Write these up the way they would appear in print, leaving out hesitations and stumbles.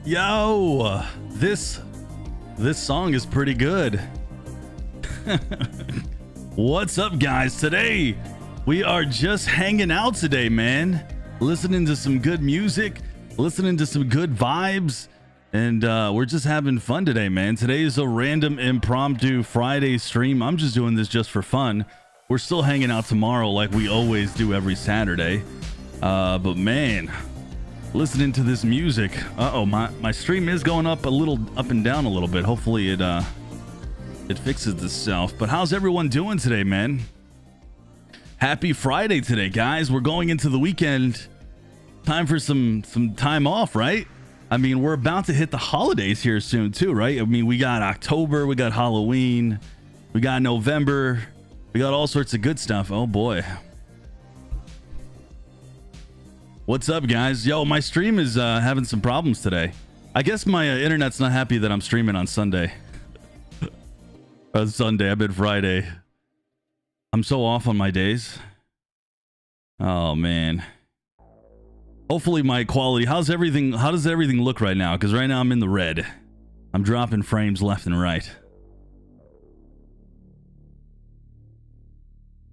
Yo, this song is pretty good. What's up, guys? Today we are just hanging out today, man. Listening to some good music, listening to some good vibes, and we're just having fun today, man. Today is a random impromptu Friday stream. I'm just doing this just for fun. We're still hanging out tomorrow like we always do every Saturday. But man, listening to this music. My stream is going up and down a little bit. Hopefully it fixes itself. But how's everyone doing today, man? Happy Friday today, guys. We're going into the weekend. Time for some time off, right? I mean, we're about to hit the holidays here soon too, right? I mean, we got October, we got Halloween, we got November, we got all sorts of good stuff. Oh boy. What's up, guys? Yo, my stream is having some problems today. I guess my internet's not happy that I'm streaming on Sunday. Sunday, I meant Friday. I'm so off on my days. Oh man. Hopefully my quality. How does everything look right now? Because right now I'm in the red. I'm dropping frames left and right.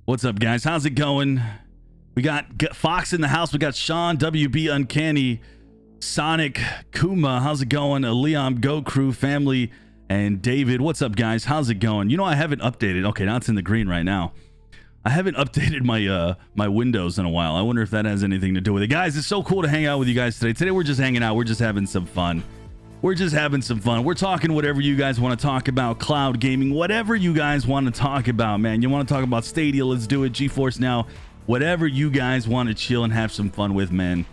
What's up, guys? How's it going? We got Fox in the house. We got Sean, WB Uncanny, Sonic, Kuma. How's it going? Liam, Go Crew, family, and David. What's up, guys? How's it going? You know, I haven't updated. Okay, now it's in the green right now. I haven't updated my Windows in a while. I wonder if that has anything to do with it. Guys, it's so cool to hang out with you guys today. Today we're just hanging out. We're just having some fun. We're just having some fun. We're talking whatever you guys want to talk about. Cloud gaming, whatever you guys want to talk about, man. You want to talk about Stadia? Let's do it. GeForce Now. Whatever you guys want to chill and have some fun with, man.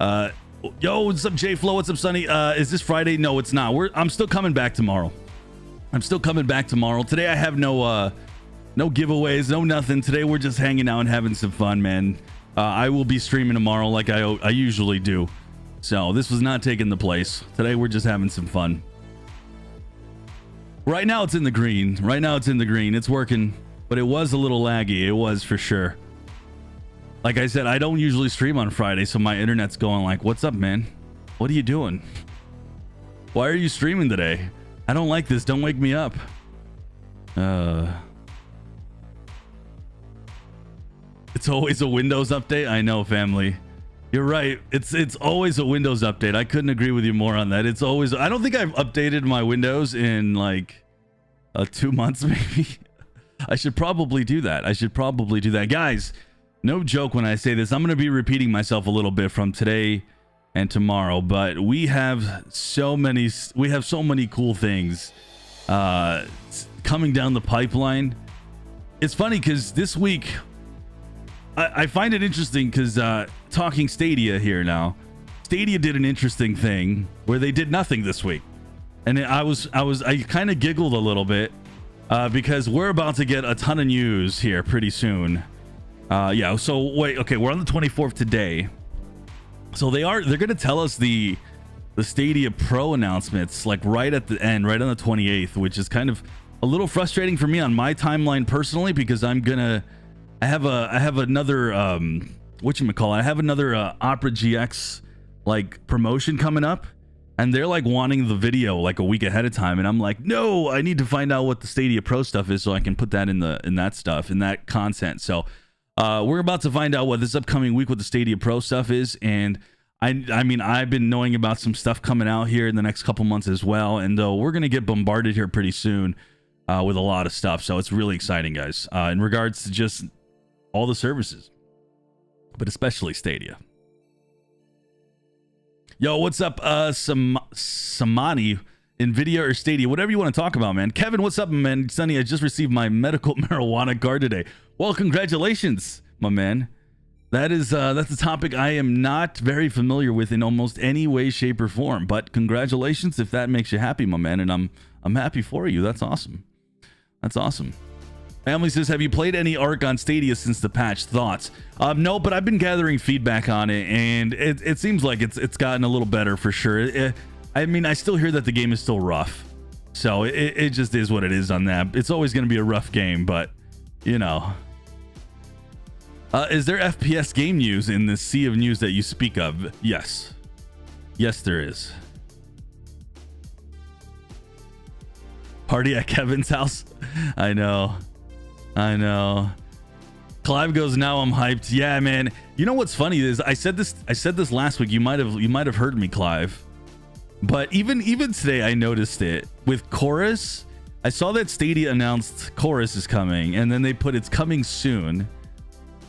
Yo, what's up, J-Flow? What's up, Sonny? Is this Friday? No, it's not. I'm still coming back tomorrow. Today I have no giveaways, no nothing. Today we're just hanging out and having some fun, man. I will be streaming tomorrow like I usually do. So this was not taking the place. Today we're just having some fun. Right now it's in the green. It's working, but it was a little laggy. It was for sure. Like I said, I don't usually stream on Friday, so my internet's going like, what's up, man? What are you doing? Why are you streaming today? I don't like this. Don't wake me up. It's always a Windows update. I know, family. You're right. It's always a Windows update. I couldn't agree with you more on that. It's always. I don't think I've updated my Windows in like 2 months, maybe. I should probably do that. Guys. No joke when I say this. I'm going to be repeating myself a little bit from today and tomorrow, but we have so many cool things coming down the pipeline. It's funny because this week I find it interesting because talking Stadia here now, Stadia did an interesting thing where they did nothing this week, and I kind of giggled a little bit because we're about to get a ton of news here pretty soon. So wait, okay, we're on the 24th today. So they're going to tell us the Stadia Pro announcements like right at the end, right on the 28th, which is kind of a little frustrating for me on my timeline personally, because I have another whatchamacallit? I have another Opera GX like promotion coming up, and they're like wanting the video like a week ahead of time, and I'm like, no, I need to find out what the Stadia Pro stuff is so I can put that in that content. So we're about to find out what this upcoming week what the Stadia Pro stuff is, and I mean I've been knowing about some stuff coming out here in the next couple months as well, and we're gonna get bombarded here pretty soon with a lot of stuff. So it's really exciting, guys, in regards to just all the services, but especially Stadia. Yo, what's up, Samani? Nvidia or Stadia, whatever you want to talk about, man. Kevin, what's up, man? Sonny, I just received my medical marijuana card today. Well, congratulations, my man. That's a topic I am not very familiar with in almost any way, shape, or form. But congratulations if that makes you happy, my man. And I'm happy for you. That's awesome. Family says, have you played any Ark on Stadia since the patch? Thoughts? No, but I've been gathering feedback on it, and it seems like it's gotten a little better for sure. I mean, I still hear that the game is still rough. So it just is what it is on that. It's always going to be a rough game, but, you know. Is there FPS game news in the sea of news that you speak of? Yes. Yes, there is. party at Kevin's house. I know. Clive goes, now I'm hyped. Yeah, man. You know what's funny is I said this last week. You might have heard me, Clive. But even today, I noticed it with Chorus. I saw that Stadia announced Chorus is coming, and then they put it's coming soon.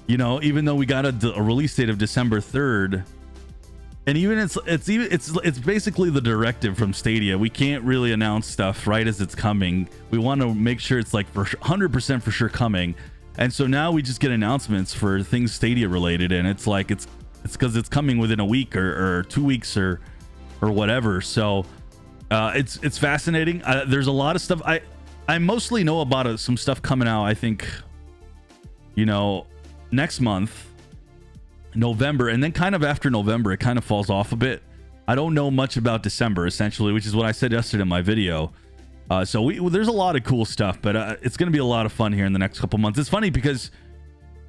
You know, even though we got a release date of December 3rd, and even it's basically the directive from Stadia. We can't really announce stuff right as it's coming. We want to make sure it's like for 100% for sure coming. And so now we just get announcements for things Stadia related, and it's like it's because it's coming within a week or 2 weeks or whatever. So it's fascinating. There's a lot of stuff I mostly know about some stuff coming out. I think, you know, next month, November, and then kind of after November it kind of falls off a bit. I don't know much about December, essentially, which is what I said yesterday in my video. So there's a lot of cool stuff, but it's going to be a lot of fun here in the next couple months. It's funny because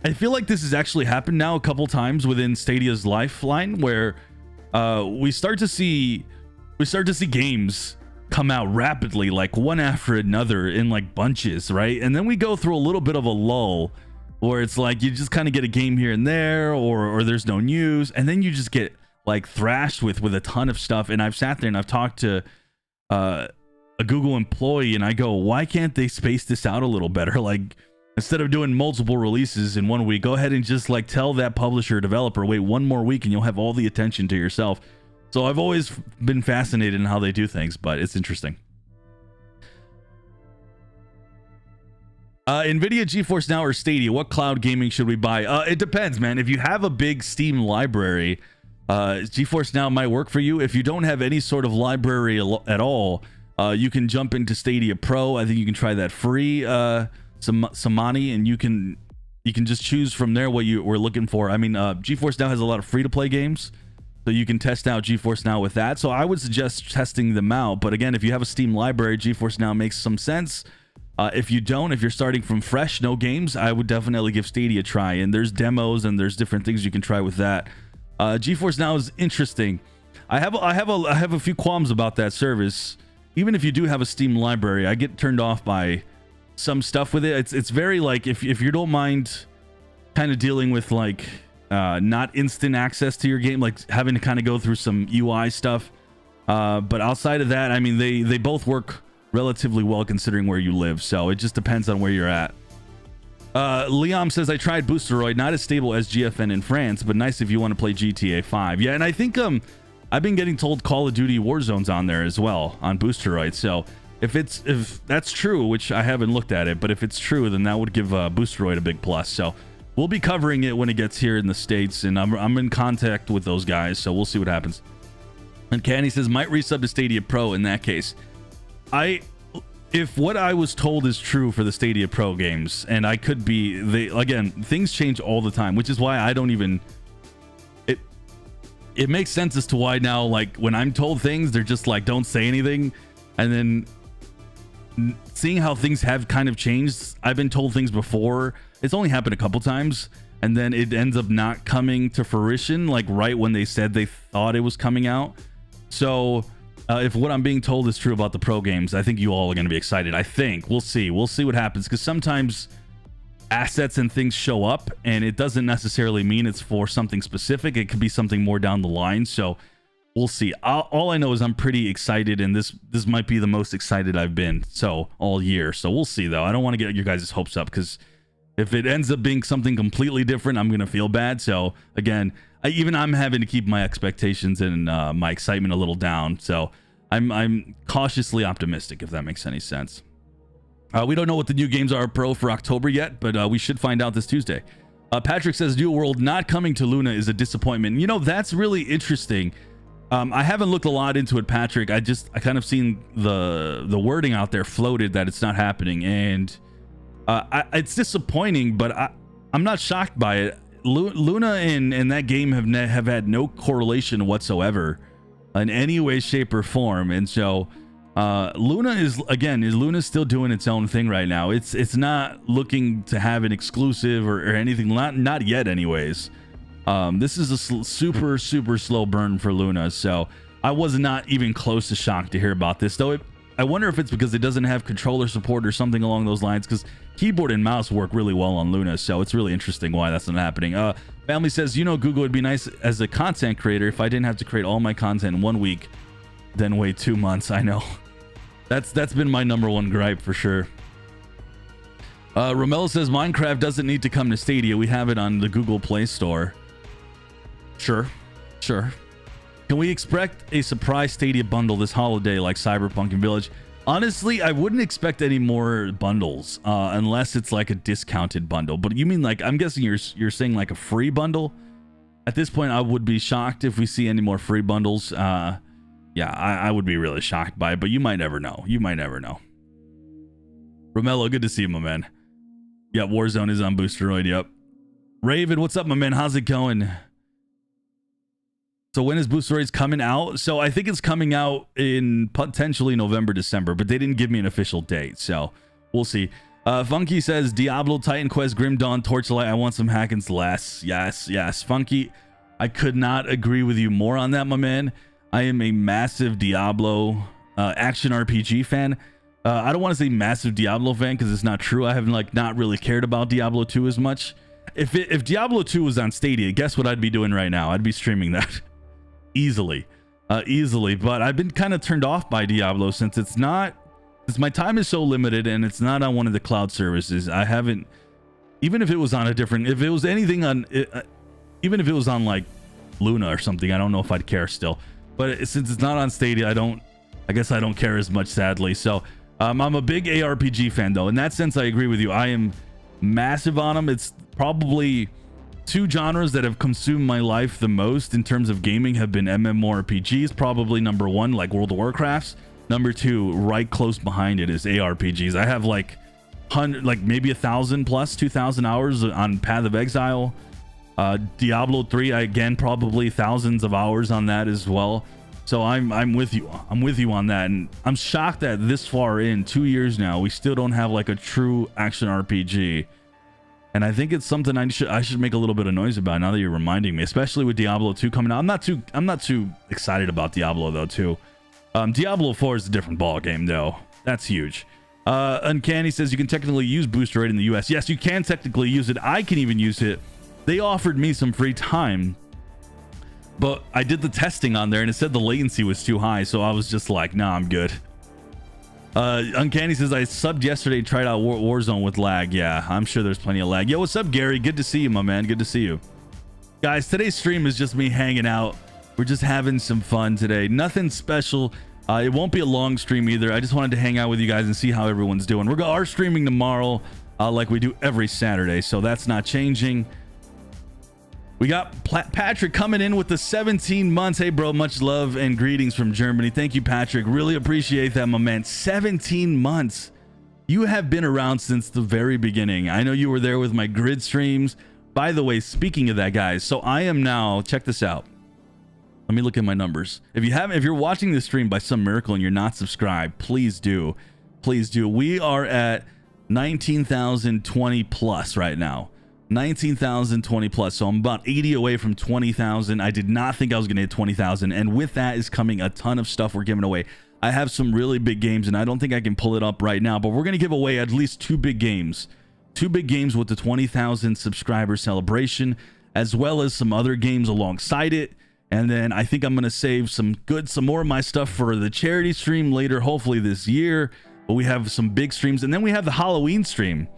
I feel like this has actually happened now a couple times within Stadia's lifeline, where we start to see games come out rapidly, like one after another in like bunches, right? And then we go through a little bit of a lull where it's like you just kind of get a game here and there, or there's no news, and then you just get like thrashed with a ton of stuff. And I've sat there and I've talked to a Google employee, and I go, why can't they space this out a little better? Like, instead of doing multiple releases in 1 week, go ahead and just like tell that publisher or developer, wait 1 more week and you'll have all the attention to yourself. So I've always been fascinated in how they do things, but it's interesting. NVIDIA GeForce Now or Stadia, what cloud gaming should we buy? It depends, man. If you have a big Steam library, GeForce Now might work for you. If you don't have any sort of library at all, you can jump into Stadia Pro. I think you can try that free, some money, and you can just choose from there what you were looking for. I mean, GeForce Now has a lot of free-to-play games, so you can test out GeForce Now with that. So I would suggest testing them out. But again, if you have a Steam library, GeForce Now makes some sense. If you don't, if you're starting from fresh, no games, I would definitely give Stadia a try. And there's demos and there's different things you can try with that. GeForce Now is interesting. I have a few qualms about that service. Even if you do have a Steam library, I get turned off by some stuff with it. It's very like, if you don't mind kind of dealing with like not instant access to your game, like having to kind of go through some UI stuff. But outside of that, I mean, they both work relatively well considering where you live. So it just depends on where you're at. Liam says, I tried Boosteroid, not as stable as GFN in France, but nice if you want to play GTA 5. Yeah, and I think I've been getting told Call of Duty Warzone's on there as well on Boosteroid. So if that's true, which I haven't looked at it, but if it's true, then that would give Boosteroid a big plus. So we'll be covering it when it gets here in the States, and I'm in contact with those guys, so we'll see what happens. And Candy says, might resub to Stadia Pro in that case. If what I was told is true for the Stadia Pro games, and I could be, again, things change all the time, which is why I don't even, it makes sense as to why now, like when I'm told things, they're just like, don't say anything. And then seeing how things have kind of changed, I've been told things before. It's only happened a couple times, and then it ends up not coming to fruition, like right when they said they thought it was coming out. So if what I'm being told is true about the pro games, I think you all are going to be excited. I think we'll see what happens, because sometimes assets and things show up and it doesn't necessarily mean it's for something specific. It could be something more down the line. So we'll see. All I know is I'm pretty excited, and this might be the most excited I've been all year. So we'll see, though. I don't want to get your guys' hopes up, because if it ends up being something completely different, I'm going to feel bad. So again, I'm having to keep my expectations and my excitement a little down. So I'm cautiously optimistic, if that makes any sense. We don't know what the new games are pro for October yet, but we should find out this Tuesday. Patrick says, New World not coming to Luna is a disappointment. You know, that's really interesting. I haven't looked a lot into it, Patrick. I kind of seen the wording out there floated that it's not happening, and it's disappointing, but I'm not shocked by it. Luna and that game have had no correlation whatsoever in any way, shape, or form, and so Luna is still doing its own thing right now. It's not looking to have an exclusive or anything, not yet anyways. This is a super slow burn for Luna, so I was not even close to shocked to hear about this, though I wonder if it's because it doesn't have controller support or something along those lines, because keyboard and mouse work really well on Luna, so it's really interesting why that's not happening. Family says, you know, Google would be nice as a content creator if I didn't have to create all my content in 1 week, then wait 2 months. I know. That's been my number one gripe for sure. Romello says Minecraft doesn't need to come to Stadia. We have it on the Google Play Store. Sure. Can we expect a surprise Stadia bundle this holiday like Cyberpunk and Village? Honestly, I wouldn't expect any more bundles unless it's like a discounted bundle. But you mean like, I'm guessing you're saying like a free bundle? At this point, I would be shocked if we see any more free bundles. Yeah, I would be really shocked by it, but you might never know. Romello, good to see you, my man. Yeah, Warzone is on Boosteroid, yep. Raven, what's up, my man? How's it going? So when is Boosteroids coming out? So I think it's coming out in potentially November, December, but they didn't give me an official date, so we'll see. Funky says Diablo, Titan Quest, Grim Dawn, Torchlight. I want some hack and slash. Yes. Funky, I could not agree with you more on that, my man. I am a massive Diablo action RPG fan. I don't want to say massive Diablo fan because it's not true. I have not really cared about Diablo 2 as much. If Diablo 2 was on Stadia, guess what I'd be doing right now? I'd be streaming that easily. But I've been kind of turned off by Diablo since my time is so limited and it's not on one of the cloud services. I haven't, even if it was on if it was anything on, even if it was on like Luna or something, I don't know if I'd care still. But since it's not on Stadia, I guess I don't care as much, sadly. So I'm a big ARPG fan, though. In that sense, I agree with you. I am massive on them. It's probably two genres that have consumed my life the most in terms of gaming have been MMORPGs. Probably number one, like World of Warcraft. Number two, right close behind it, is ARPGs. I have maybe 1,000 plus 2,000 hours on Path of Exile. Diablo 3, again, probably thousands of hours on that as well. So I'm with you. I'm with you on that, and I'm shocked that this far in 2 years now, we still don't have like a true action RPG. And I think it's something I should make a little bit of noise about now that you're reminding me, especially with Diablo 2 coming out. I'm not too excited about Diablo though too. Diablo 4 is a different ball game though. That's huge. Uncanny says you can technically use Boosteroid in the US. Yes, you can technically use it. I can even use it. They offered me some free time, but I did the testing on there and it said the latency was too high, so I was just like, nah, I'm good. Uncanny says I subbed yesterday, tried out Warzone with lag. Yeah, I'm sure there's plenty of lag. Yo, what's up, Gary? Good to see you, my man. Good to see you. Guys, today's stream is just me hanging out. We're just having some fun today. Nothing special. It won't be a long stream either. I just wanted to hang out with you guys and see how everyone's doing. We are streaming tomorrow like we do every Saturday, so that's not changing. We got Patrick coming in with the 17 months. Hey, bro, much love and greetings from Germany. Thank you, Patrick. Really appreciate that, my man. 17 months. You have been around since the very beginning. I know you were there with my grid streams. By the way, speaking of that, guys, so I am now, check this out. Let me look at my numbers. If you're watching this stream by some miracle and you're not subscribed, please do. Please do. We are at 19,020 plus right now. 19,020 plus, so I'm about 80 away from 20,000. I did not think I was gonna hit 20,000, and with that is coming a ton of stuff we're giving away. I have some really big games, and I don't think I can pull it up right now, but we're gonna give away at least two big games with the 20,000 subscriber celebration, as well as some other games alongside it. And then I think I'm gonna save some more of my stuff for the charity stream later, hopefully this year. But we have some big streams, and then we have the Halloween stream.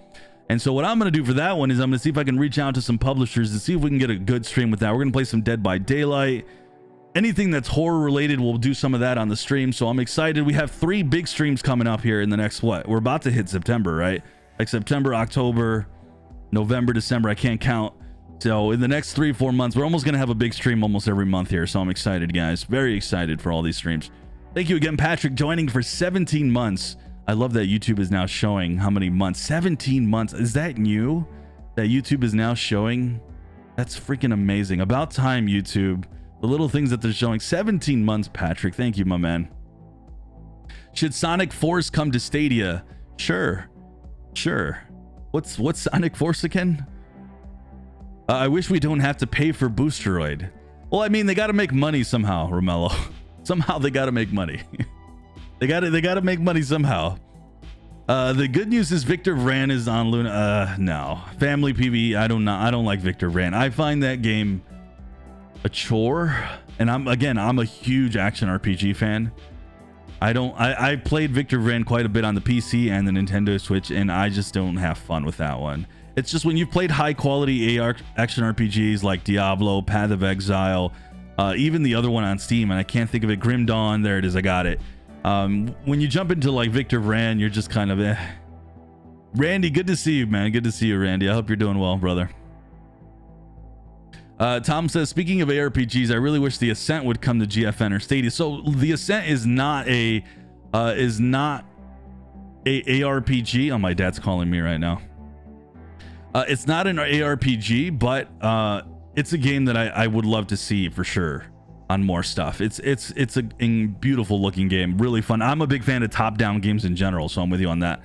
And so what I'm going to do for that one is I'm going to see if I can reach out to some publishers and see if we can get a good stream with that. We're going to play some Dead by Daylight. Anything that's horror related, we'll do some of that on the stream. So I'm excited. We have 3 big streams coming up here in the next, we're about to hit September, right? Like September, October, November, December. I can't count. So in the next 3-4 months, we're almost going to have a big stream almost every month here. So I'm excited, guys. Very excited for all these streams. Thank you again, Patrick, joining for 17 months. I love that YouTube is now showing how many months. 17 months. Is that new? That YouTube is now showing? That's freaking amazing. About time, YouTube. The little things that they're showing. 17 months, Patrick. Thank you, my man. Should Sonic Force come to Stadia? Sure. What's Sonic Force again? I wish we don't have to pay for Boosteroid. Well, I mean, they got to make money somehow, Romello. Somehow they got to make money. They gotta make money somehow. The good news is Victor Vran is on Luna. No, family PvE. I don't like Victor Vran. I find that game a chore, and I'm a huge action RPG fan. I played Victor Vran quite a bit on the PC and the Nintendo Switch, and I just don't have fun with that one. It's just when you've played high quality action RPGs like Diablo, Path of Exile, even the other one on Steam, and I can't think of it, Grim Dawn. There it is. I got it. When you jump into like Victor Vran, you're just kind of Randy, good to see you, man. Good to see you, Randy. I hope you're doing well, brother. Tom says, speaking of ARPGs, I really wish the Ascent would come to GFN or Stadia. So the Ascent is not a ARPG. Oh, my dad's calling me right now. It's not an ARPG, but it's a game that I would love to see for sure on more stuff. It's a beautiful looking game, really fun. I'm a big fan of top-down games in general, so I'm with you on that.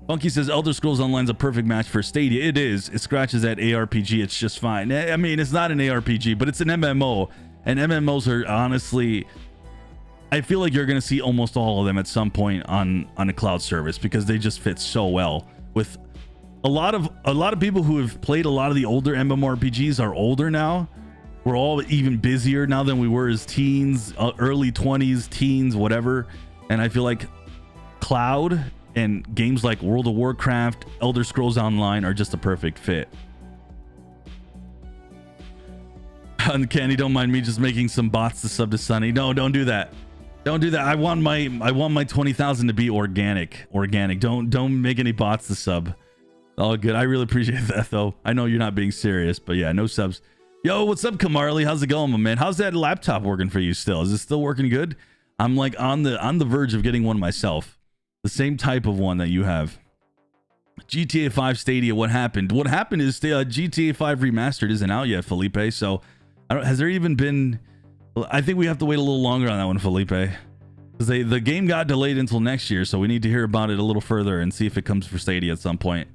Funky says Elder Scrolls Online is a perfect match for Stadia. It is. It scratches that ARPG. It's just fine. I mean, it's not an ARPG, but it's an MMO, and MMOs are honestly, I feel like you're going to see almost all of them at some point on a cloud service because they just fit so well with a lot of people who have played a lot of the older MMORPGs are older now. We're all even busier now than we were as teens, early 20s, teens, whatever. And I feel like cloud and games like World of Warcraft, Elder Scrolls Online are just a perfect fit. Uncanny, don't mind me just making some bots to sub to Sunny. No, don't do that. Don't do that. I want my 20,000 to be organic. Don't make any bots to sub. All good. I really appreciate that though. I know you're not being serious, but yeah, no subs. Yo, what's up, Kamarli? How's it going, my man? How's that laptop working for you still? Is it still working good? I'm like on the verge of getting one myself. The same type of one that you have. GTA 5 Stadia, what happened? What happened is GTA 5 Remastered isn't out yet, Felipe. So has there even been... I think we have to wait a little longer on that one, Felipe. Because the game got delayed until next year, so we need to hear about it a little further and see if it comes for Stadia at some point.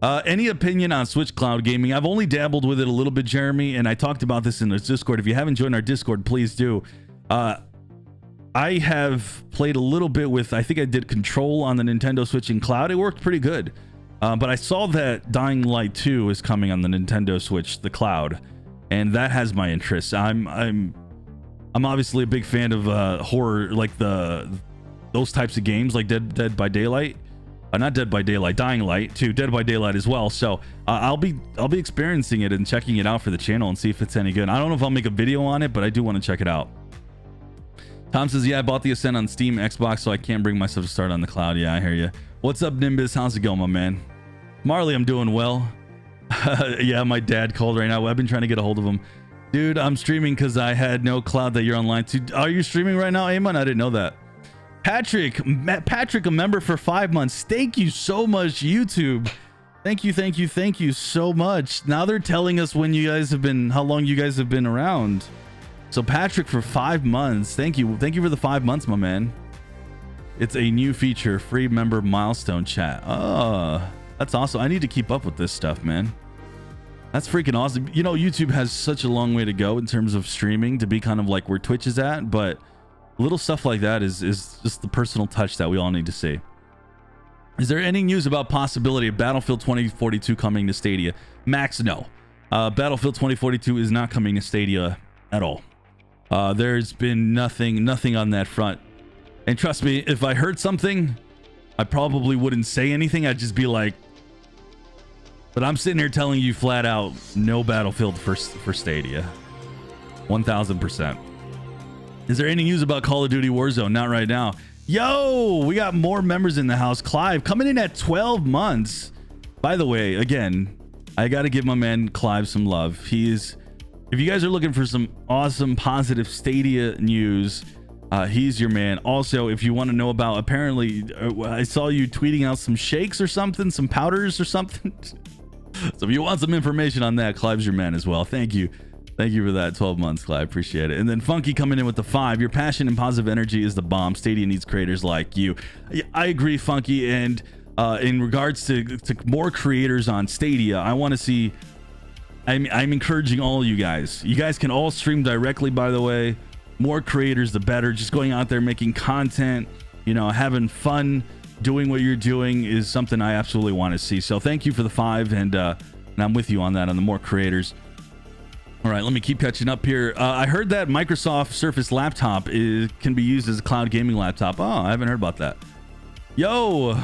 Any opinion on Switch cloud gaming? I've only dabbled with it a little bit, Jeremy, and I talked about this in the Discord. If you haven't joined our Discord, please do. I have played a little bit with, I think I did Control on the Nintendo Switch in cloud. It worked pretty good. But I saw that Dying Light 2 is coming on the Nintendo Switch, the cloud, and that has my interest. I'm obviously a big fan of horror, like those types of games, like Dead by Daylight. Not Dead by Daylight, Dying Light too, Dead by Daylight as well. So I'll be experiencing it and checking it out for the channel and see if it's any good. I don't know if I'll make a video on it, but I do want to check it out. Tom says, yeah, I bought the Ascent on Steam, Xbox, so I can't bring myself to start on the cloud. Yeah, I hear you. What's up, Nimbus? How's it going, my man? Marley, I'm doing well. Yeah, my dad called right now. I've been trying to get a hold of him. Dude, I'm streaming because I had no cloud that you're online to. Are you streaming right now, Amon? I didn't know that. Patrick, a member for 5 months. Thank you so much, YouTube. Thank you so much. Now they're telling us when you guys have been, how long you guys have been around. So Patrick for 5 months. Thank you for the 5 months, my man. It's a new feature, free member milestone chat. Oh, that's awesome. I need to keep up with this stuff, man. That's freaking awesome. You know, YouTube has such a long way to go in terms of streaming to be kind of like where Twitch is at, but little stuff like that is just the personal touch that we all need to see. Is there any news about possibility of Battlefield 2042 coming to Stadia? Max, no. Battlefield 2042 is not coming to Stadia at all. There's been nothing on that front. And trust me, if I heard something, I probably wouldn't say anything. I'd just be like, but I'm sitting here telling you flat out, no Battlefield for Stadia. 1000%. Is there any news about Call of Duty Warzone? Not right now. Yo, we got more members in the house. Clive coming in at 12 months. By the way, again, I got to give my man Clive some love. If you guys are looking for some awesome, positive Stadia news, he's your man. Also, if you want to know about, apparently, I saw you tweeting out some shakes or something, some powders or something. So if you want some information on that, Clive's your man as well. Thank you. Thank you for that 12 months, Clive. Appreciate it. And then Funky coming in with the 5. Your passion and positive energy is the bomb. Stadia needs creators like you. I agree, Funky. And in regards to more creators on Stadia, I want to see... I'm encouraging all you guys. You guys can all stream directly, by the way. More creators, the better. Just going out there, making content, you know, having fun doing what you're doing is something I absolutely want to see. So thank you for the 5, and I'm with you on that, on the more creators. All right, let me keep catching up here. I heard that Microsoft Surface laptop can be used as a cloud gaming laptop. Oh, I haven't heard about that. Yo,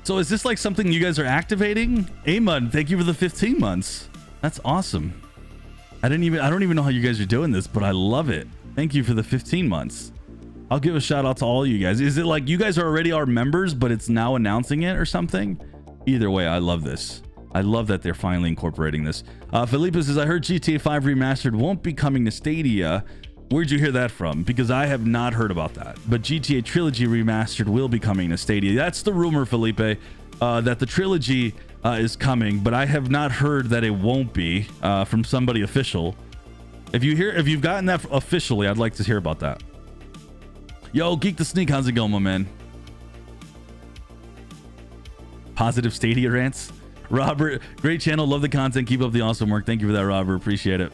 so is this like something you guys are activating? Amon, thank you for the 15 months. That's awesome. I don't even know how you guys are doing this, but I love it. Thank you for the 15 months. I'll give a shout out to all of you guys. Is it like you guys are already our members, but it's now announcing it or something? Either way, I love this. I love that they're finally incorporating this. Felipe says, I heard GTA 5 Remastered won't be coming to Stadia. Where'd you hear that from? Because I have not heard about that. But GTA Trilogy Remastered will be coming to Stadia. That's the rumor, Felipe, that the trilogy is coming, but I have not heard that it won't be from somebody official. If you've gotten that officially, I'd like to hear about that. Yo, Geek the Sneak, how's it going, my man? Positive Stadia rants. Robert, great channel, love the content, keep up the awesome work. Thank you for that, Robert, appreciate it.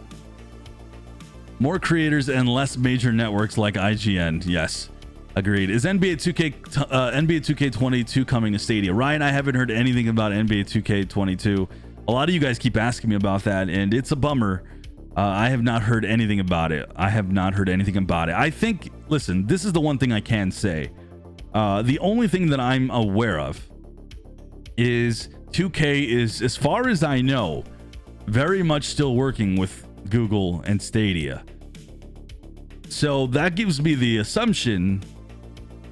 More creators and less major networks like IGN. Yes, agreed. Is NBA 2K22 coming to Stadia? Ryan, I haven't heard anything about NBA 2K22. A lot of you guys keep asking me about that, and it's a bummer. I have not heard anything about it. I think, listen, this is the one thing I can say. The only thing that I'm aware of is 2K is, as far as I know, very much still working with Google and Stadia. So that gives me the assumption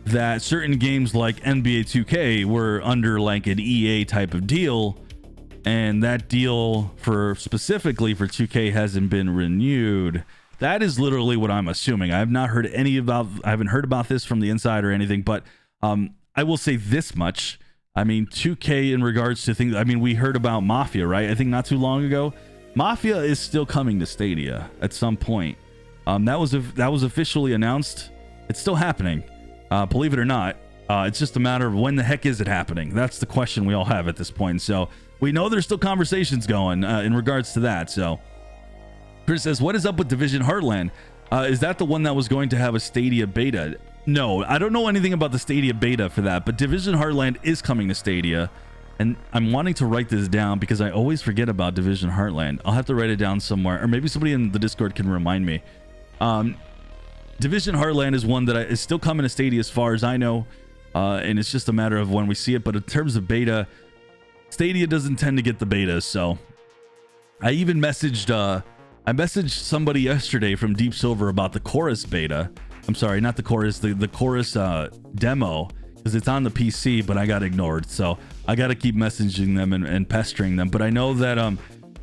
that certain games like NBA 2K were under like an EA type of deal, and that deal for specifically for 2K hasn't been renewed. That is literally what I'm assuming. I haven't heard about this from the inside or anything, but I will say this much. I mean, 2K in regards to things, I mean, we heard about Mafia, right? I think not too long ago. Mafia is still coming to Stadia at some point. That was officially announced. It's still happening. Believe it or not. It's just a matter of when the heck is it happening? That's the question we all have at this point. So we know there's still conversations going in regards to that. So Chris says, what is up with Division Heartland? Is that the one that was going to have a Stadia beta? No, I don't know anything about the Stadia beta for that, but Division Heartland is coming to Stadia, and I'm wanting to write this down because I always forget about Division Heartland. I'll have to write it down somewhere, or maybe somebody in the Discord can remind me. Division Heartland is one that is still coming to Stadia as far as I know, and it's just a matter of when we see it. But in terms of beta, Stadia doesn't tend to get the betas, so I even messaged somebody yesterday from Deep Silver about the Chorus beta. I'm sorry, not the Chorus, the Chorus demo, because it's on the PC, but I got ignored. So I got to keep messaging them and pestering them. But I know that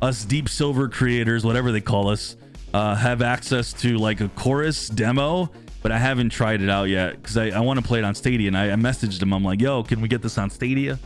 us Deep Silver creators, whatever they call us, have access to like a Chorus demo, but I haven't tried it out yet because I want to play it on Stadia. And I messaged them. I'm like, yo, can we get this on Stadia?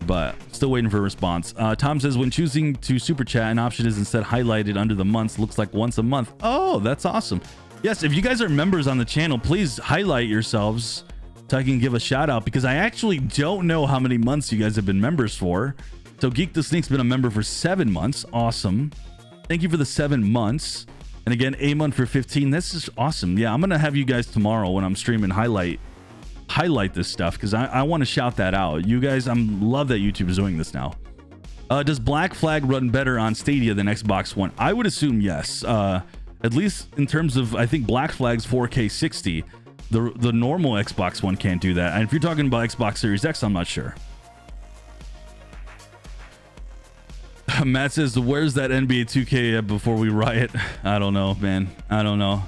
But still waiting for a response. Tom says, when choosing to super chat, an option is instead highlighted under the months. Looks like once a month. Oh, that's awesome. Yes, if you guys are members on the channel, please highlight yourselves so I can give a shout out, because I actually don't know how many months you guys have been members for. So Geek the Sneak's been a member for 7 months. Awesome. Thank you for the 7 months. And again, Amon for 15. This is awesome. Yeah, I'm going to have you guys tomorrow when I'm streaming highlight this stuff, because I want to shout that out. You guys, I love that YouTube is doing this now. Does Black Flag run better on Stadia than Xbox One? I would assume yes. At least in terms of, I think Black Flag's 4K 60. The normal Xbox One can't do that. And if you're talking about Xbox Series X, I'm not sure. Matt says, where's that NBA 2K before we riot? I don't know, man. I don't know.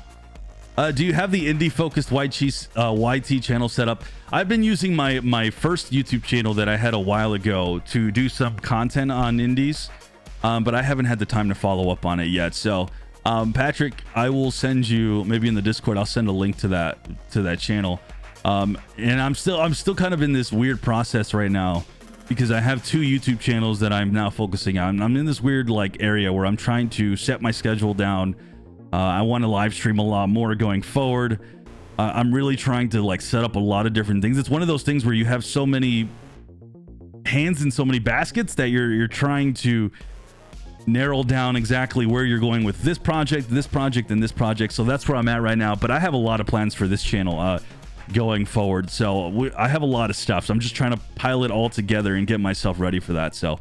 Do you have the indie focused YT channel set up? I've been using my first YouTube channel that I had a while ago to do some content on indies, but I haven't had the time to follow up on it yet. So Patrick, I will send you, maybe in the Discord, I'll send a link to that channel. And I'm still kind of in this weird process right now, because I have 2 YouTube channels that I'm now focusing on. I'm in this weird like area where I'm trying to set my schedule down. I want to live stream a lot more going forward. I'm really trying to like set up a lot of different things. It's one of those things where you have so many hands in so many baskets that you're trying to narrow down exactly where you're going with this project, and this project. So that's where I'm at right now. But I have a lot of plans for this channel. going forward. So I have a lot of stuff. So I'm just trying to pile it all together and get myself ready for that. So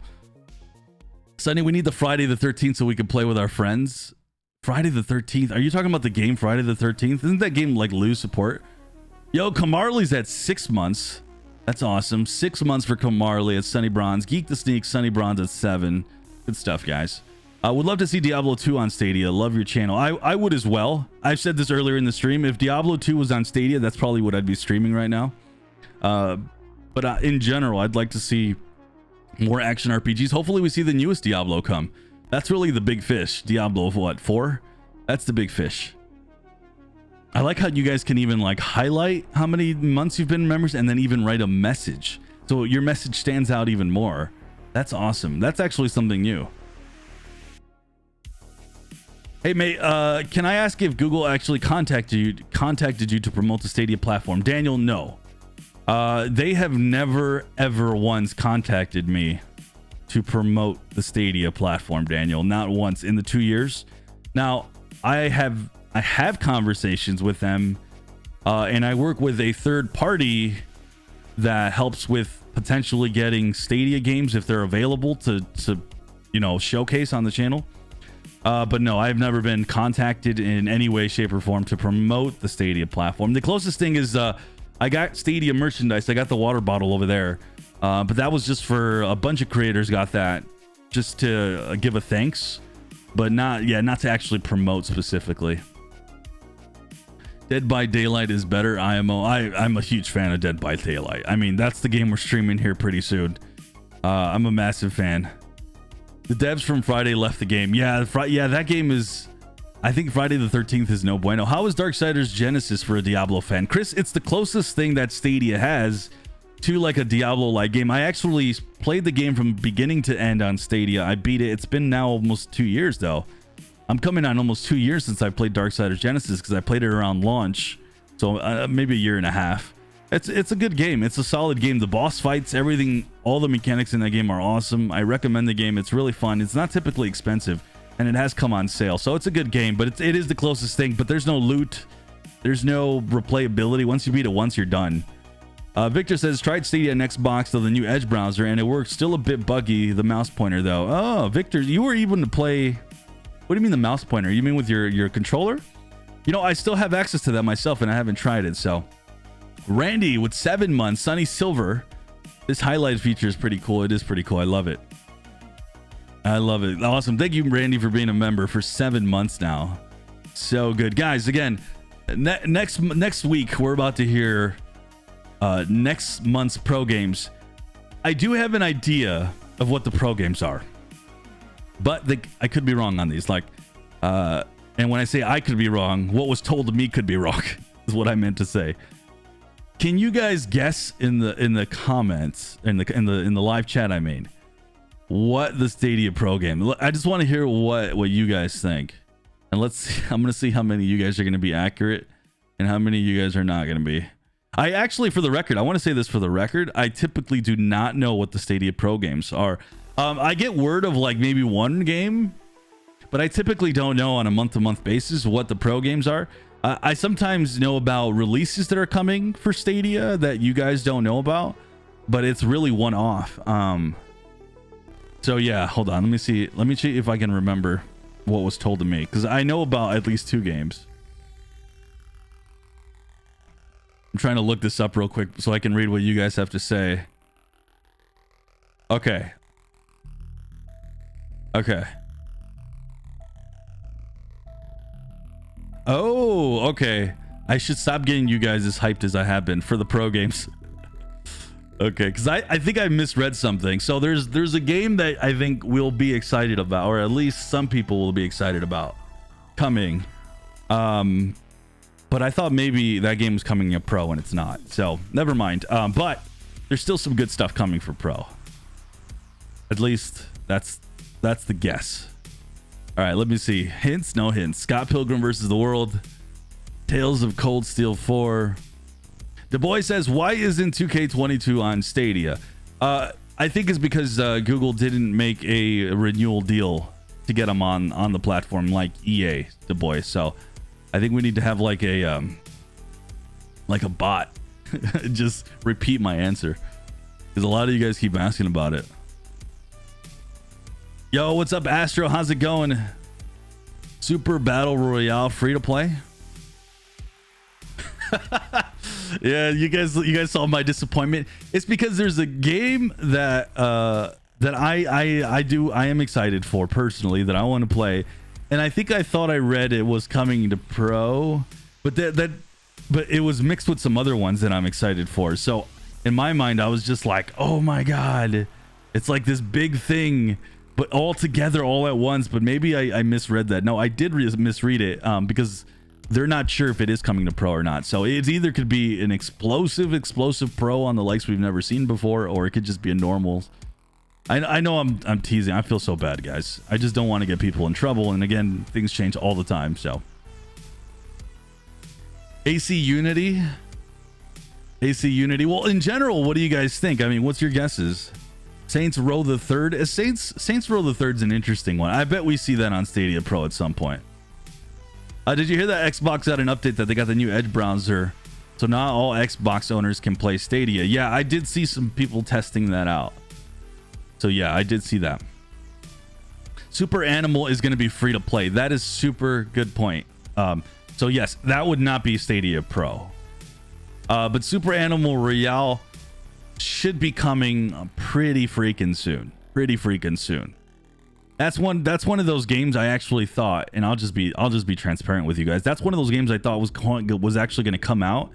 Sunny, we need the Friday the 13th so we can play with our friends. Friday the 13th. Are you talking about the game Friday the 13th? Isn't that game like lose support? Yo, Kamarley's at 6 months. That's awesome. 6 months for Kamarley at Sunny Bronze. Geek the Sneak, Sunny Bronze at 7. Good stuff, guys. Would love to see Diablo 2 on Stadia. Love your channel. I would as well. I've said this earlier in the stream. If Diablo 2 was on Stadia, that's probably what I'd be streaming right now. But in general, I'd like to see more action RPGs. Hopefully we see the newest Diablo come. That's really the big fish. Diablo of what, 4? That's the big fish. I like how you guys can even like highlight how many months you've been members and then even write a message. So your message stands out even more. That's awesome. That's actually something new. Hey mate, can I ask if Google actually contacted you to promote the Stadia platform? Daniel, no. They have never ever once contacted me to promote the Stadia platform, Daniel. Not once in the 2 years. Now, I have conversations with them, and I work with a third party that helps with potentially getting Stadia games if they're available to you know, showcase on the channel. But no, I've never been contacted in any way, shape, or form to promote the Stadia platform. The closest thing is I got Stadia merchandise. I got the water bottle over there. But that was just for a bunch of creators got that just to give a thanks, but not to actually promote specifically. Dead by Daylight is better. IMO. I'm a huge fan of Dead by Daylight. I mean, that's the game we're streaming here pretty soon. I'm a massive fan. The devs from Friday left the game. Yeah, that game is... I think Friday the 13th is no bueno. How is Darksiders Genesis for a Diablo fan? Chris, it's the closest thing that Stadia has to like a Diablo-like game. I actually played the game from beginning to end on Stadia. I beat it. It's been now almost 2 years, though. I'm coming on almost 2 years since I played Darksiders Genesis because I played it around launch. So maybe a year and a half. It's a good game. It's a solid game. The boss fights, everything, all the mechanics in that game are awesome. I recommend the game. It's really fun. It's not typically expensive, and it has come on sale. So it's a good game, but it is the closest thing. But there's no loot. There's no replayability. Once you beat it once, you're done. Victor says, tried Stadia and Xbox to the new Edge browser, and it works. Still a bit buggy, the mouse pointer, though. Oh, Victor, you were able to play... What do you mean the mouse pointer? You mean with your controller? You know, I still have access to that myself, and I haven't tried it, so... Randy with 7 months. Sunny Silver. This highlight feature is pretty cool. It is pretty cool. I love it. I love it. Awesome. Thank you, Randy, for being a member for 7 months now. So good. Guys, again, next week, we're about to hear next month's pro games. I do have an idea of what the pro games are, but I could be wrong on these. Like, and when I say I could be wrong, what was told to me could be wrong is what I meant to say. Can you guys guess in the comments in the live chat? I mean, what the Stadia Pro game? I just want to hear what you guys think, and let's see. I'm gonna see how many of you guys are gonna be accurate and how many of you guys are not gonna be. I actually, for the record, I want to say this for the record. I typically do not know what the Stadia Pro games are. I get word of like maybe one game, but I typically don't know on a month-to-month basis what the pro games are. I sometimes know about releases that are coming for Stadia that you guys don't know about, but it's really one-off. So yeah, hold on. Let me see if I can remember what was told to me, because I know about at least 2 games. I'm trying to look this up real quick so I can read what you guys have to say. Okay. Oh, okay. I should stop getting you guys as hyped as I have been for the pro games. Okay, because I think I misread something. So there's a game that I think we'll be excited about, or at least some people will be excited about coming. But I thought maybe that game was coming in pro and it's not. So never mind. But there's still some good stuff coming for pro. At least that's the guess. All right, let me see. Hints, no hints. Scott Pilgrim versus the World. Tales of Cold Steel 4. The boy says, why isn't 2K22 on Stadia? I think it's because Google didn't make a renewal deal to get them on the platform like EA, the boy. So I think we need to have like a like a bot. Just repeat my answer, because a lot of you guys keep asking about it. Yo, what's up, Astro? How's it going? Super Battle Royale free to play? Yeah, you guys saw my disappointment. It's because there's a game that I am excited for personally, that I want to play, and I think I thought I read it was coming to Pro, but but it was mixed with some other ones that I'm excited for. So in my mind, I was just like, oh my god, it's like this big thing, but all together all at once. But maybe I misread that. No, I did misread it, because they're not sure if it is coming to Pro or not. So it either could be an explosive Pro on the likes we've never seen before, or it could just be a normal. I know I'm teasing. I feel so bad, guys. I just don't want to get people in trouble, and again, things change all the time. So AC Unity. Well, in general, what do you guys think? I mean, what's your guesses? Saints Row the Third. Saints Row the Third's an interesting one. I bet we see that on Stadia Pro at some point. Did you hear that Xbox got an update that they got the new Edge browser, so not all Xbox owners can play Stadia? Yeah, I did see some people testing that out. So yeah, I did see that. Super Animal is going to be free to play. That is super good point. So yes, that would not be Stadia Pro. But Super Animal Royale should be coming pretty freaking soon. That's one of those games I actually thought, and I'll just be transparent with you guys. That's one of those games I thought was actually going to come out,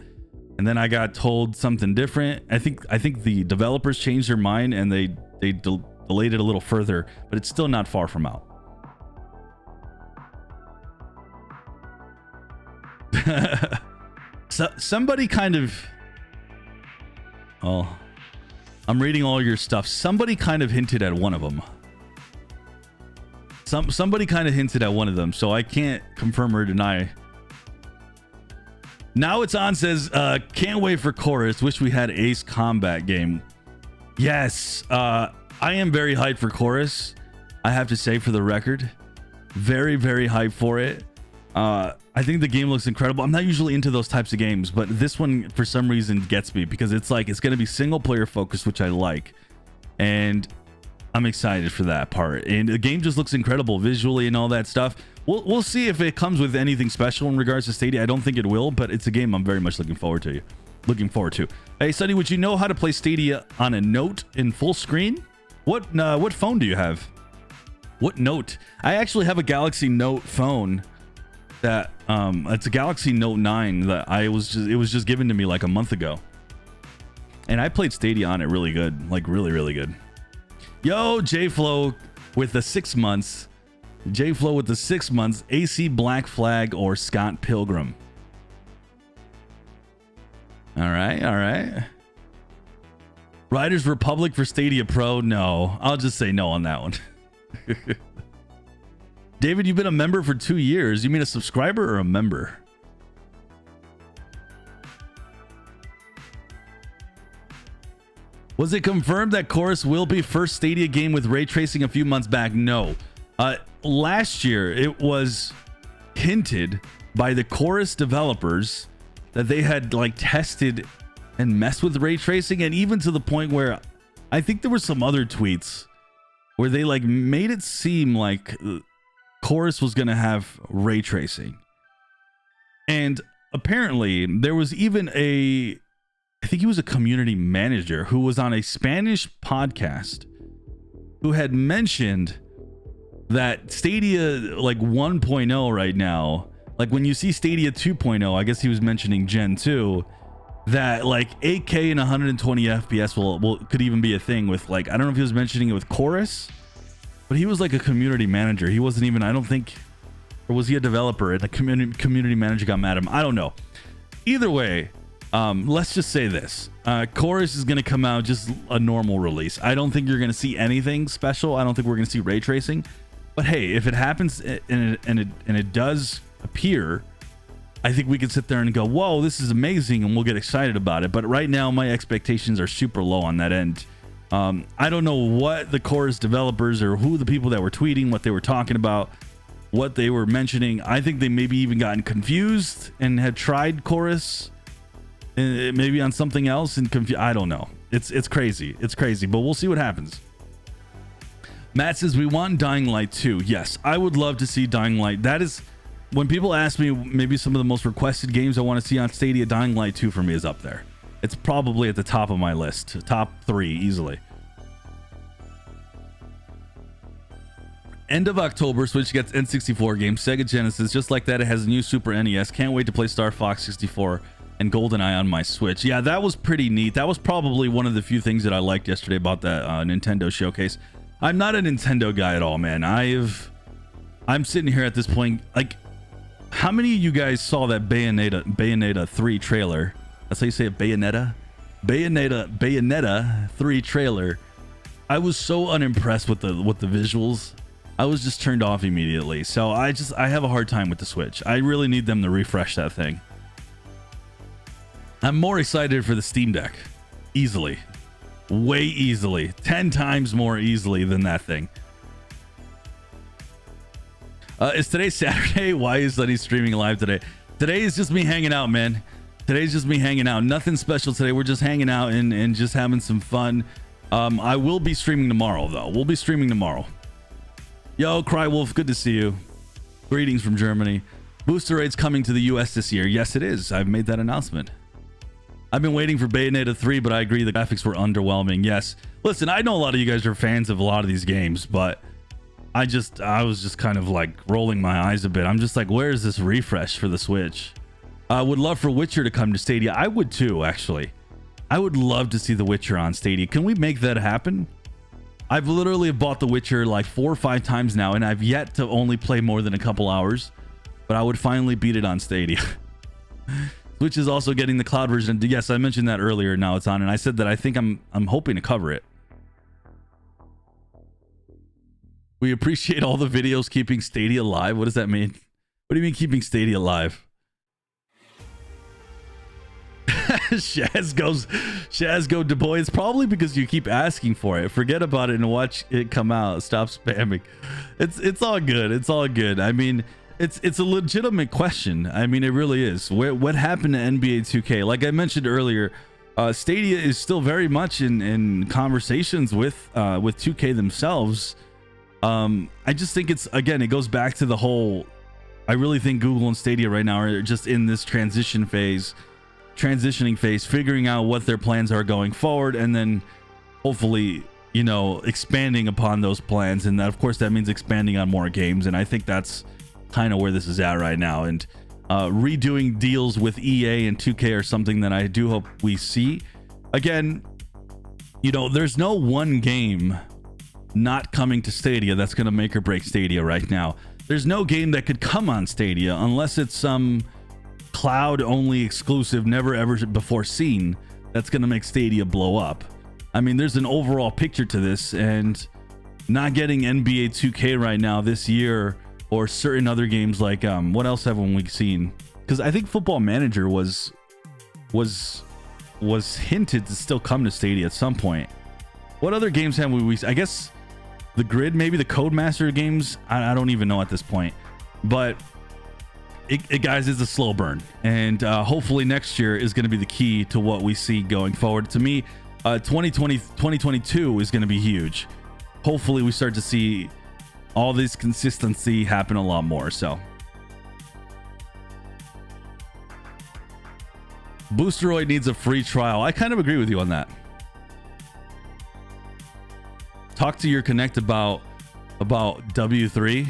and then I got told something different. I think the developers changed their mind and they delayed it a little further, but it's still not far from out. So somebody kind of, oh, I'm reading all your stuff. Somebody kind of hinted at one of them. Somebody kind of hinted at one of them, so I can't confirm or deny. Now It's On says, can't wait for Chorus. Wish we had Ace Combat game. Yes, I am very hyped for Chorus. I have to say, for the record, very, very hyped for it. I think the game looks incredible. I'm not usually into those types of games, but this one for some reason gets me, because it's like it's going to be single player focused, which I like, and I'm excited for that part. And the game just looks incredible visually and all that stuff. We'll see if it comes with anything special in regards to Stadia. I don't think it will, but it's a game I'm very much looking forward to. Hey, Sonny, would you know how to play Stadia on a Note in full screen? What phone do you have? What Note? I actually have a Galaxy Note phone that it's a Galaxy Note 9 that it was just given to me like a month ago, and I played Stadia on it really good, like really good. Yo, JFlow with the 6 months. AC Black Flag or Scott Pilgrim? All right. Riders Republic for Stadia Pro? No, I'll just say no on that one. David, you've been a member for 2 years. You mean a subscriber or a member? Was it confirmed that Chorus will be first Stadia game with ray tracing a few months back? No. Last year, it was hinted by the Chorus developers that they had like tested and messed with ray tracing, and even to the point where I think there were some other tweets where they like made it seem like Chorus was going to have ray tracing. And apparently there was even I think he was a community manager who was on a Spanish podcast who had mentioned that Stadia like 1.0 right now, like when you see Stadia 2.0, I guess he was mentioning Gen 2, that like 8K and 120 FPS could even be a thing with, like, I don't know if he was mentioning it with Chorus, but he was like a community manager. He wasn't even, I don't think, or was he a developer and the community manager got mad at him? I don't know. Either way, let's just say this. Chorus is going to come out just a normal release. I don't think you're going to see anything special. I don't think we're going to see ray tracing. But hey, if it happens and it does appear, I think we can sit there and go, whoa, this is amazing, and we'll get excited about it. But right now, my expectations are super low on that end. I don't know what the Chorus developers or who the people that were tweeting, what they were talking about, what they were mentioning. I think they maybe even gotten confused and had tried Chorus maybe on something else and I don't know. It's crazy. It's crazy, but we'll see what happens. Matt says we want Dying Light 2. Yes, I would love to see Dying Light. That is, when people ask me maybe some of the most requested games I want to see on Stadia, Dying Light 2 for me is up there. It's probably at the top of my list. Top 3 easily. End of October, Switch gets N64 games, Sega Genesis, just like that. It has a new Super NES. Can't wait to play Star Fox 64 and GoldenEye on my Switch. Yeah, that was pretty neat. That was probably one of the few things that I liked yesterday about that Nintendo showcase. I'm not a Nintendo guy at all, man. I'm sitting here at this point, like, how many of you guys saw that Bayonetta 3 trailer? That's how you say it, Bayonetta 3 trailer. I was so unimpressed with the visuals. I was just turned off immediately. So I have a hard time with the Switch. I really need them to refresh that thing. I'm more excited for the Steam Deck. Easily. Way easily. 10 times more easily than that thing. Is today Saturday? Why is Lenny streaming live today? Today is just me hanging out, man. Today's just me hanging out. Nothing special today. We're just hanging out and just having some fun. I will be streaming tomorrow, though. We'll be streaming tomorrow. Yo, Crywolf, good to see you. Greetings from Germany. Booster rate's coming to the US this year. Yes, it is. I've made that announcement. I've been waiting for Bayonetta 3, but I agree the graphics were underwhelming. Yes. Listen, I know a lot of you guys are fans of a lot of these games, but I was just kind of like rolling my eyes a bit. I'm just like, where is this refresh for the Switch? I would love for Witcher to come to Stadia. I would too, actually. I would love to see The Witcher on Stadia. Can we make that happen? I've literally bought The Witcher like 4 or 5 times now, and I've yet to only play more than a couple hours, but I would finally beat it on Stadia. Switch is also getting the cloud version. Yes, I mentioned that earlier. Now it's on, and I said that I think I'm hoping to cover it. We appreciate all the videos keeping Stadia alive. What does that mean? What do you mean keeping Stadia alive? Shaz go, Du Bois. It's probably because you keep asking for it. Forget about it and watch it come out. Stop spamming. It's all good. It's all good. I mean, it's a legitimate question. I mean, it really is. What happened to NBA 2K? Like I mentioned earlier, Stadia is still very much in conversations with 2K themselves. I just think it goes back to the whole, I really think Google and Stadia right now are just in this transitioning phase, figuring out what their plans are going forward, and then hopefully, you know, expanding upon those plans. And that, of course, that means expanding on more games. And I think that's kind of where this is at right now. And redoing deals with EA and 2K are something that I do hope we see. Again, you know, there's no one game not coming to Stadia that's going to make or break Stadia right now. There's no game that could come on Stadia unless it's some cloud only exclusive, never ever before seen, that's going to make Stadia blow up. I mean, there's an overall picture to this, and not getting NBA 2K right now this year, or certain other games like what else haven't we seen? Because I think Football Manager was hinted to still come to Stadia at some point. What other games have we? I guess the Grid, maybe the Codemaster games. I don't even know at this point, but it guys, is a slow burn, and hopefully next year is going to be the key to what we see going forward. To me, 2022 is going to be huge. Hopefully we start to see all this consistency happen a lot more. So Boosteroid needs a free trial. I kind of agree with you on that. Talk to your Connect about W3.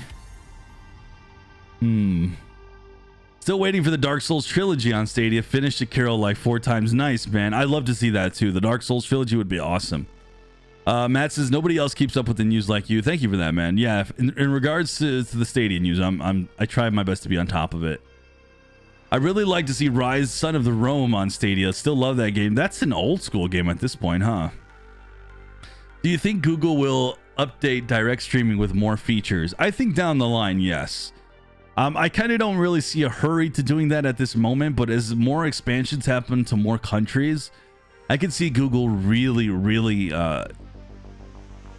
Still waiting for the Dark Souls trilogy on Stadia. Finished Sekiro like 4 times. Nice, man. I'd love to see that too. The Dark Souls trilogy would be awesome. Matt says nobody else keeps up with the news like you. Thank you for that, man. Yeah, in regards to the Stadia news, I try my best to be on top of it. I really like to see Rise Son of the Rome on Stadia. Still love that game. That's an old school game at this point, huh? Do you think Google will update direct streaming with more features? I think down the line, yes. I kind of don't really see a hurry to doing that at this moment, but as more expansions happen to more countries, I can see Google really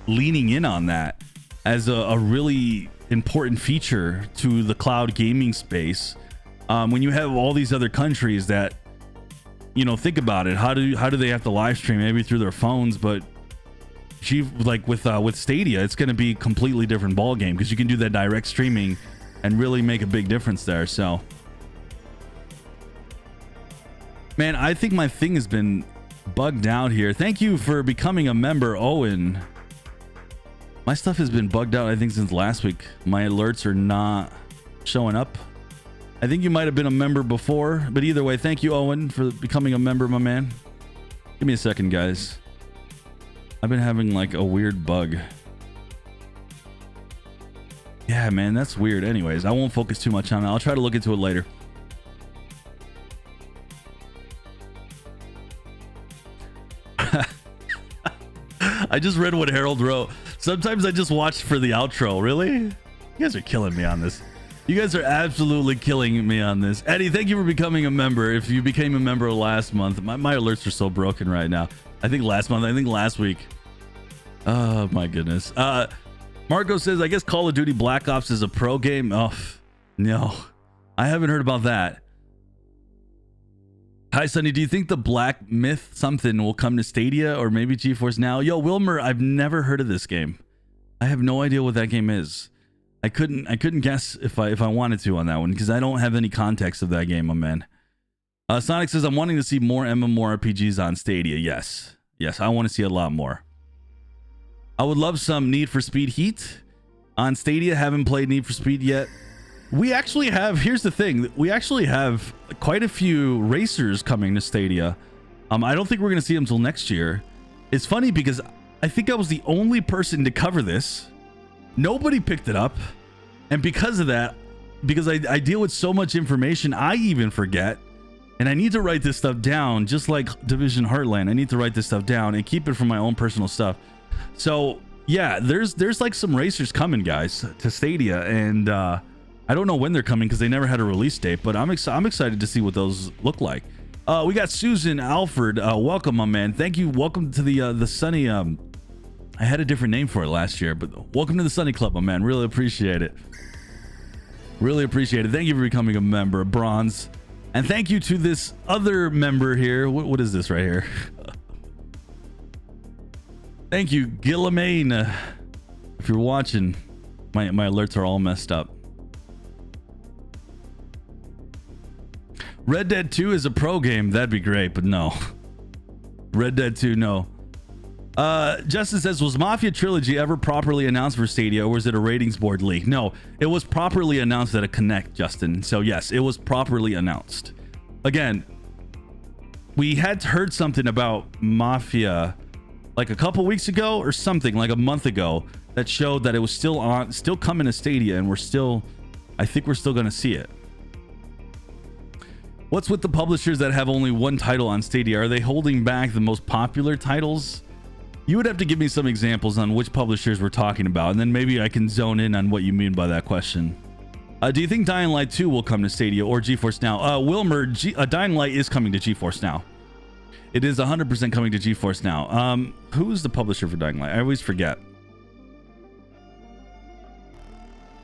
leaning in on that as a really important feature to the cloud gaming space. When you have all these other countries that you know, think about it. How do they have to live stream? Maybe through their phones, but like with Stadia, it's going to be a completely different ball game because you can do that direct streaming and really make a big difference there. So, man, I think my thing has been bugged out here. Thank you for becoming a member, Owen. My stuff has been bugged out, I think, since last week. My alerts are not showing up. I think you might have been a member before, but either way, thank you, Owen, for becoming a member, my man. Give me a second, guys. I've been having like a weird bug. Yeah, man, that's weird. Anyways, I won't focus too much on it. I'll try to look into it later. I just read what Harold wrote. Sometimes I just watch for the outro. Really? You guys are killing me on this. You guys are absolutely killing me on this. Eddie, thank you for becoming a member. If you became a member last month, my alerts are so broken right now. I think last month, I think last week. Oh my goodness. Marco says, I guess Call of Duty Black Ops is a pro game. Oh, no. I haven't heard about that. Hi, Sonny. Do you think the Black Myth something will come to Stadia or maybe GeForce Now? Yo, Wilmer, I've never heard of this game. I have no idea what that game is. I couldn't guess if I wanted to on that one because I don't have any context of that game, my man. Sonic says, I'm wanting to see more MMORPGs on Stadia. Yes, I want to see a lot more. I would love some Need for Speed Heat on Stadia. Haven't played Need for Speed yet. We actually have, here's the thing, we actually have quite a few racers coming to Stadia. I don't think we're going to see them until next year. It's funny because I think I was the only person to cover this. Nobody picked it up. And because of that, because I deal with so much information, I even forget. And I need to write this stuff down, just like Division Heartland. I need to write this stuff down and keep it for my own personal stuff. So yeah, there's like some racers coming, guys, to Stadia. And I don't know when they're coming because they never had a release date, but I'm excited to see what those look like. We got Susan Alford. Welcome, my man. Thank you. Welcome to the Sunny... I had a different name for it last year, but welcome to the Sunny Club, my man. Really appreciate it. Really appreciate it. Thank you for becoming a member, Bronze. And thank you to this other member here. What is this right here? Thank you, Gillimaine. If you're watching, my alerts are all messed up. Red Dead 2 is a pro game. That'd be great, but no. Red Dead 2, no. Justin says, was Mafia Trilogy ever properly announced for Stadia, or was it a ratings board leak? No, it was properly announced at a Connect, Justin. So yes, it was properly announced. Again, we had heard something about Mafia like a couple weeks ago or something, like a month ago, that showed that it was still coming to Stadia, and I think we're still going to see it. What's with the publishers that have only one title on Stadia? Are they holding back the most popular titles? You would have to give me some examples on which publishers we're talking about, and then maybe I can zone in on what you mean by that question. Do you think Dying Light 2 will come to Stadia or GeForce Now? Wilmer, Dying Light is coming to GeForce Now. It is 100% coming to GeForce Now. Who's the publisher for Dying Light? I always forget.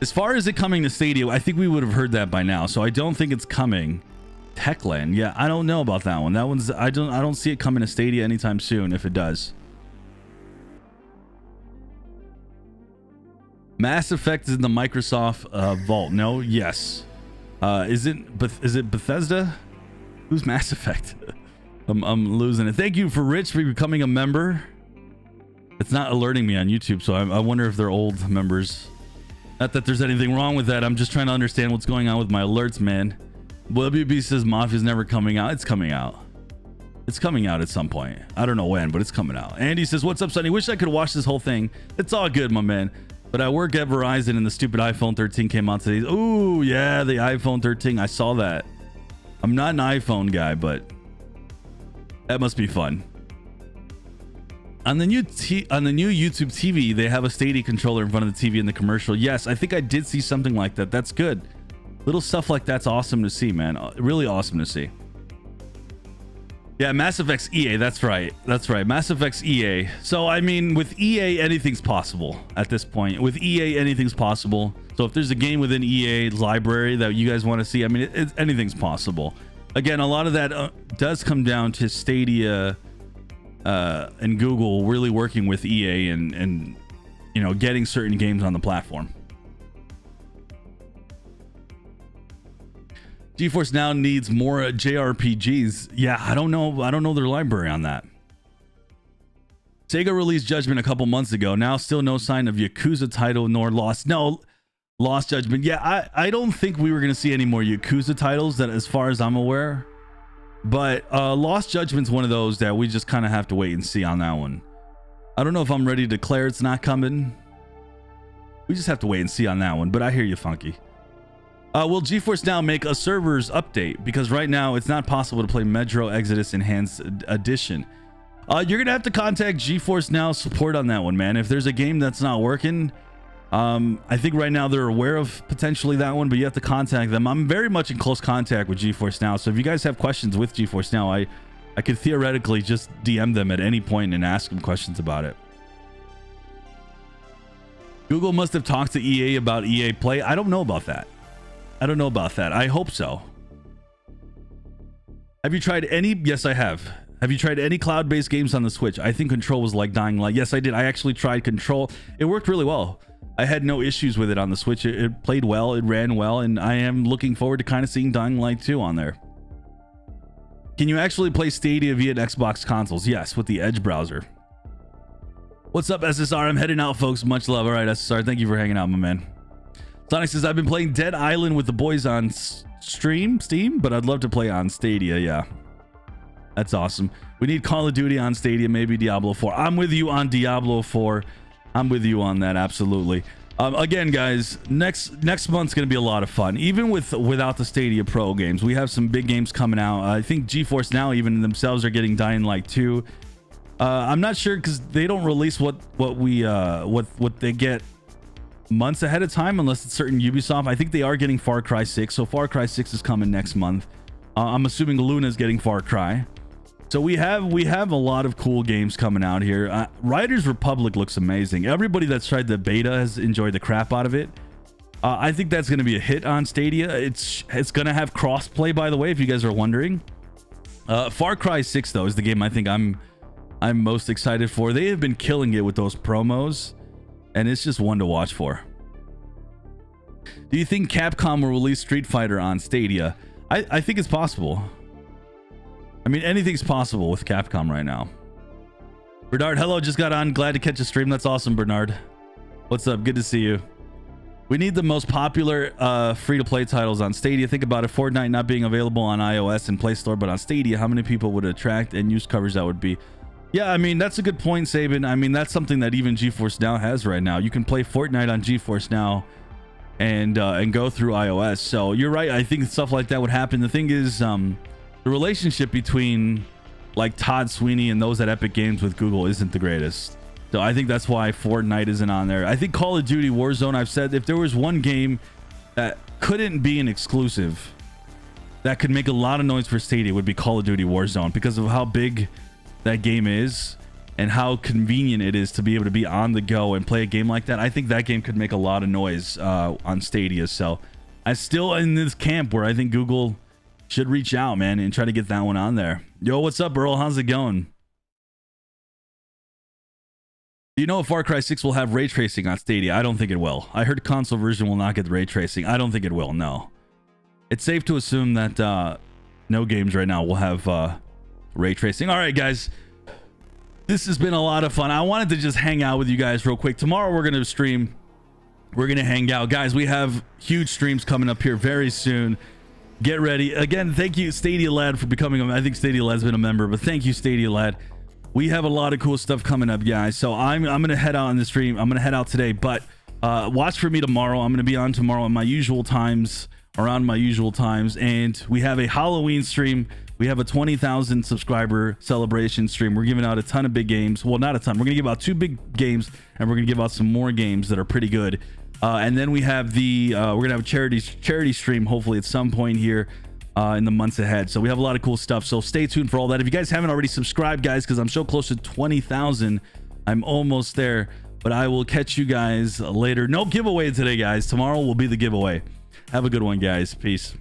As far as it coming to Stadia, I think we would have heard that by now, so I don't think it's coming. Techland, yeah, I don't know about that one. That one's I don't see it coming to Stadia anytime soon. If it does. Mass Effect is in the Microsoft vault. No, yes. Is it Bethesda? Who's Mass Effect? I'm losing it. Thank you for Rich for becoming a member. It's not alerting me on YouTube, so I wonder if they're old members. Not that there's anything wrong with that. I'm just trying to understand what's going on with my alerts, man. WB says Mafia's never coming out. It's coming out. It's coming out at some point. I don't know when, but it's coming out. Andy says, what's up, Sonny? Wish I could watch this whole thing. It's all good, my man. But I work at Verizon and the stupid iPhone 13 came out today. Ooh, yeah, the iPhone 13. I saw that. I'm not an iPhone guy, but that must be fun. On the new YouTube TV, they have a Stadia controller in front of the TV in the commercial. Yes, I think I did see something like that. That's good. Little stuff like that's awesome to see, man. Really awesome to see. Yeah, Mass Effect's EA. That's right. That's right. Mass Effect's EA. So, I mean, with EA, anything's possible at this point. With EA, anything's possible. So if there's a game within EA's library that you guys want to see, I mean, anything's possible. again, a lot of that does come down to Stadia and Google really working with EA and you know, getting certain games on the platform. GeForce Now needs more JRPGs. Yeah, I don't know their library on that. Sega released Judgment a couple months ago. Now still no sign of Yakuza title nor Lost. No, Lost Judgment. Yeah, I don't think we were going to see any more Yakuza titles, that as far as I'm aware. But Lost Judgment's one of those that we just kind of have to wait and see on that one. I don't know if I'm ready to declare it's not coming. We just have to wait and see on that one. But I hear you, Funky. Will GeForce Now make a servers update? Because right now it's not possible to play Metro Exodus Enhanced Edition. You're gonna have to contact GeForce Now support on that one, man. If there's a game that's not working, I think right now they're aware of potentially that one, but you have to contact them. I'm very much in close contact with GeForce Now, so if you guys have questions with GeForce Now, I could theoretically just DM them at any point and ask them questions about it. Google must have talked to EA about EA Play. I don't know about that. I hope so. Have you tried any? Yes, I have. Have you tried any cloud-based games on the Switch? I think Control was like Dying Light. Yes, I did. I actually tried Control. It worked really well. I had no issues with it on the Switch. It played well. It ran well. And I am looking forward to kind of seeing Dying Light 2 on there. Can you actually play Stadia via Xbox consoles? Yes, with the Edge browser. What's up, SSR? I'm heading out, folks. Much love. All right, SSR. Thank you for hanging out, my man. Sonic says, I've been playing Dead Island with the boys on Steam, but I'd love to play on Stadia. Yeah. That's awesome. We need Call of Duty on Stadia, maybe Diablo 4. I'm with you on Diablo 4. I'm with you on that, absolutely. Again, guys, next month's going to be a lot of fun. Even without the Stadia Pro games, we have some big games coming out. I think GeForce Now even themselves are getting Dying Light 2. I'm not sure because they don't release what they get months ahead of time unless it's certain Ubisoft. I think they are getting Far Cry 6, so Far Cry 6 is coming next month. I'm assuming Luna's getting Far Cry. So we have a lot of cool games coming out here. Riders Republic looks amazing. Everybody that's tried the beta has enjoyed the crap out of it. I think that's going to be a hit on Stadia. It's going to have crossplay, by the way, if you guys are wondering. Far Cry 6 though is the game I think I'm most excited for. They have been killing it with those promos, and it's just one to watch for. Do you think Capcom will release Street Fighter on Stadia? I think it's possible. I mean, anything's possible with Capcom right now. Bernard, hello, just got on. Glad to catch a stream. That's awesome, Bernard. What's up? Good to see you. We need the most popular free-to-play titles on Stadia. Think about it. Fortnite not being available on iOS and Play Store, but on Stadia, how many people would attract and use coverage that would be? Yeah, I mean, that's a good point, Sabin. I mean, that's something that even GeForce Now has right now. You can play Fortnite on GeForce Now and go through iOS. So you're right. I think stuff like that would happen. The thing is, the relationship between like Todd Sweeney and those at Epic Games with Google isn't the greatest. So I think that's why Fortnite isn't on there. I think Call of Duty Warzone, I've said if there was one game that couldn't be an exclusive that could make a lot of noise for Stadia, it would be Call of Duty Warzone because of how big that game is and how convenient it is to be able to be on the go and play a game like that. I think that game could make a lot of noise on Stadia. So I'm still in this camp where I think Google should reach out, man, and try to get that one on there. Yo, what's up, Earl? How's it going? Do you know if Far Cry 6 will have ray tracing on Stadia? I don't think it will. I heard console version will not get the ray tracing. I don't think it will, no. It's safe to assume that no games right now will have ray tracing. All right, guys. This has been a lot of fun. I wanted to just hang out with you guys real quick. Tomorrow we're going to stream. We're going to hang out. Guys, we have huge streams coming up here very soon. Get ready. Again, thank you, Stadia Lad, for becoming I think Stadia Lad's been a member, but thank you, Stadia Lad. We have a lot of cool stuff coming up, guys. So I'm going to head out on the stream. I'm going to head out today, but watch for me tomorrow. I'm going to be on tomorrow at my usual times, around my usual times, and we have a Halloween stream. We have a 20,000 subscriber celebration stream. We're giving out a ton of big games. Well, not a ton. We're going to give out 2 big games, and we're going to give out some more games that are pretty good. And then we have the we're gonna have a charity stream hopefully at some point here in the months ahead. So we have a lot of cool stuff, so stay tuned for all that. If you guys haven't already subscribed, guys, because I'm so close to 20,000, I'm almost there. But I will catch you guys later. No giveaway today, guys. Tomorrow will be the giveaway. Have a good one, guys. Peace.